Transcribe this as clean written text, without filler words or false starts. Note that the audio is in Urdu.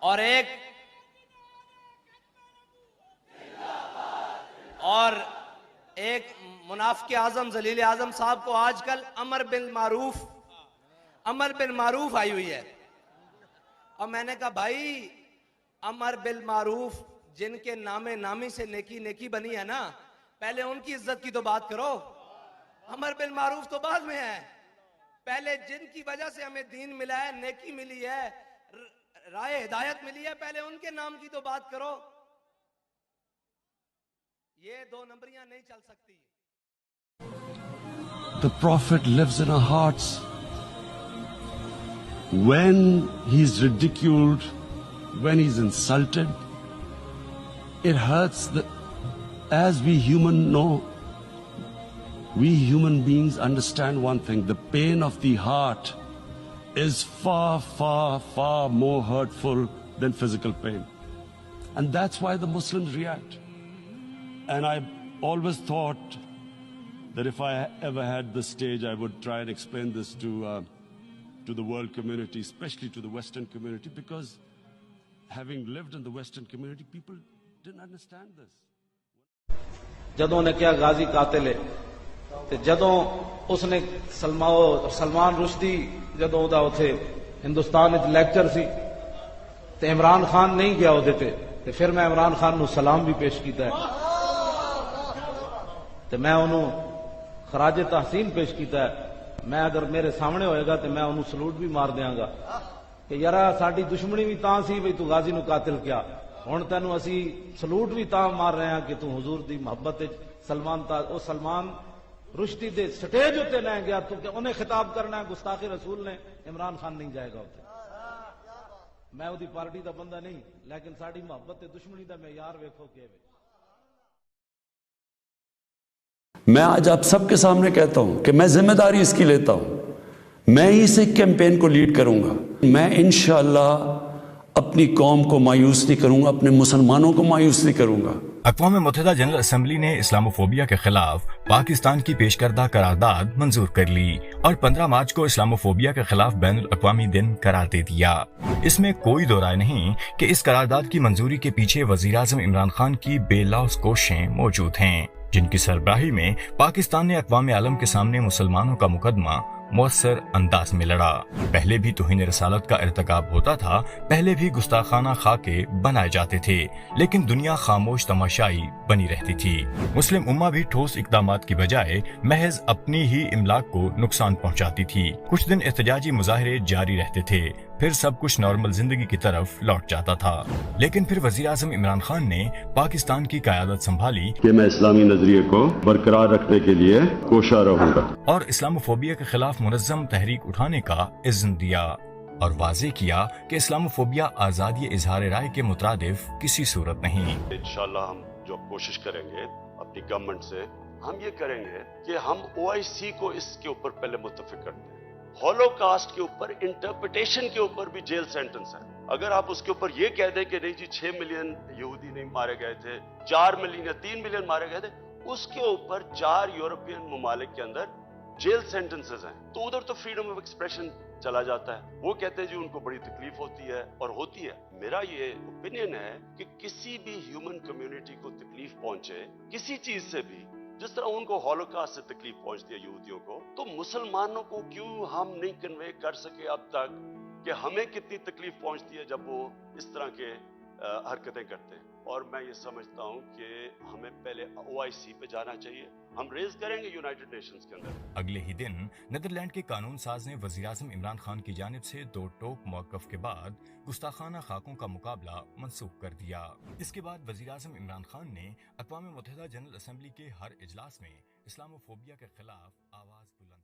اور ایک منافق اعظم ذلیل اعظم صاحب کو آج کل امر بالمعروف آئی ہوئی ہے. اور میں نے کہا بھائی امر بالمعروف جن کے نامی سے نیکی بنی ہے نا، پہلے ان کی عزت کی تو بات کرو. امر بالمعروف تو بعد میں ہے، پہلے جن کی وجہ سے ہمیں دین ملا ہے، نیکی ملی ہے، راہ ہدایت ملی ہے، پہلے ان کے نام کی تو بات کرو. یہ دو نمبریاں نہیں چل سکتی. The Prophet lives in our hearts. When he's ridiculed, when he's insulted, it hurts. As we human beings understand one thing: the pain of the heart is far, far, far more hurtful than physical pain. And that's why the Muslims react. And I always thought that if I ever had the stage, I would try and explain this to the world community, especially to the Western community, because having lived in the Western community, people didn't understand this. جدوں نے کیا غازی قاتل ہے تے جدوں اس نے سلمان رشدی جدوں دا اوتھے ہندوستان وچ لیکچر سی تے عمران خان نہیں گیا اودے تے پھر میں عمران خان نو سلام بھی پیش کیتا ہے تے میں انہوں خراج تحسین پیش کیتا ہے. میں اگر میرے سامنے ہوئے گا تو میں انہوں سلوٹ بھی مار دیاں گا کہ یارا ساڈی دشمنی بھی تاں سی بھئی تو غازی نو قاتل کیا، ہن تینوں اسی سلوٹ بھی تاں مار رہے ہیں کہ تو حضور دی محبت سلمان رشدی دے سٹیج ہوتے نہ گیا تو کہ انہیں خطاب کرنا ہے گستاخی رسول نے. عمران خان نہیں جائے گا ہوتے. میں وہ دی پارٹی دا بندہ نہیں، لیکن ساڈی محبت دشمنی دا معیار ویکھو کہ میں آج آپ سب کے سامنے کہتا ہوں کہ میں ذمہ داری اس کی لیتا ہوں. میں ہی سے کیمپین کو لیڈ کروں گا. میں انشاءاللہ اپنی قوم کو مایوس نہیں کروں گا، اپنے مسلمانوں کو مایوس نہیں کروں گا. اقوام متحدہ جنرل اسمبلی نے اسلاموفوبیا کے خلاف پاکستان کی پیش کردہ قرارداد منظور کر لی اور 15 مارچ کو اسلاموفوبیا کے خلاف بین الاقوامی دن قرار دے دیا. اس میں کوئی دو رائے نہیں کہ اس قرارداد کی منظوری کے پیچھے وزیراعظم عمران خان کی بے لوث کوششیں موجود ہیں، جن کی سربراہی میں پاکستان نے اقوام عالم کے سامنے مسلمانوں کا مقدمہ مؤثر انداز میں لڑا. پہلے بھی توہین رسالت کا ارتکاب ہوتا تھا، پہلے بھی گستاخانہ خاکے بنائے جاتے تھے، لیکن دنیا خاموش تماشائی بنی رہتی تھی. مسلم امہ بھی ٹھوس اقدامات کی بجائے محض اپنی ہی املاک کو نقصان پہنچاتی تھی. کچھ دن احتجاجی مظاہرے جاری رہتے تھے، پھر سب کچھ نارمل زندگی کی طرف لوٹ جاتا تھا. لیکن پھر وزیر اعظم عمران خان نے پاکستان کی قیادت سنبھالی کہ میں اسلامی نظریے کو برقرار رکھنے کے لیے کوشاں رہوں گا اور اسلاموفوبیا کے خلاف منظم تحریک اٹھانے کا اذن دیا اور واضح کیا کہ اسلاموفوبیا آزادی اظہار رائے کے مترادف کسی صورت نہیں. انشاءاللہ ہم جو کوشش کریں گے اپنی گورنمنٹ سے، ہم یہ کریں گے کہ ہم OIC کو اس کے اوپر پہلے متفق کرتے ہیں. ہولوکاسٹ کے اوپر انٹرپریٹیشن کے اوپر بھی جیل سینٹنس ہے. اگر آپ اس کے اوپر یہ کہہ دیں کہ نہیں جی 6 ملین یہودی نہیں مارے گئے تھے، 4 ملین یا 3 ملین مارے گئے تھے، اس کے اوپر 4 یورپین ممالک کے اندر جیل سینٹنسز ہیں، تو ادھر تو فریڈم آف ایکسپریشن چلا جاتا ہے. وہ کہتے ہیں جی ان کو بڑی تکلیف ہوتی ہے، اور ہوتی ہے. میرا یہ اوپینین ہے کہ کسی بھی ہیومن کمیونٹی کو تکلیف پہنچے کسی چیز سے بھی، جس طرح ان کو ہولوکاسٹ سے تکلیف پہنچتی ہے یہودیوں کو، تو مسلمانوں کو کیوں ہم نہیں کنوے کر سکے اب تک کہ ہمیں کتنی تکلیف پہنچتی ہے جب وہ اس طرح کے حرکتیں کرتے ہیں. اور میں یہ سمجھتا ہوں کہ ہمیں پہلے OIC پہ جانا چاہیے. ہم ریز کریں گے یونائٹڈ نیشنز کے اندر. اگلے ہی دن نیدرلینڈ کے قانون ساز نے وزیراعظم عمران خان کی جانب سے 2 ٹوک موقف کے بعد گستاخانہ خاکوں کا مقابلہ منسوخ کر دیا. اس کے بعد وزیراعظم عمران خان نے اقوام متحدہ جنرل اسمبلی کے ہر اجلاس میں اسلاموفوبیا کے خلاف آواز بلند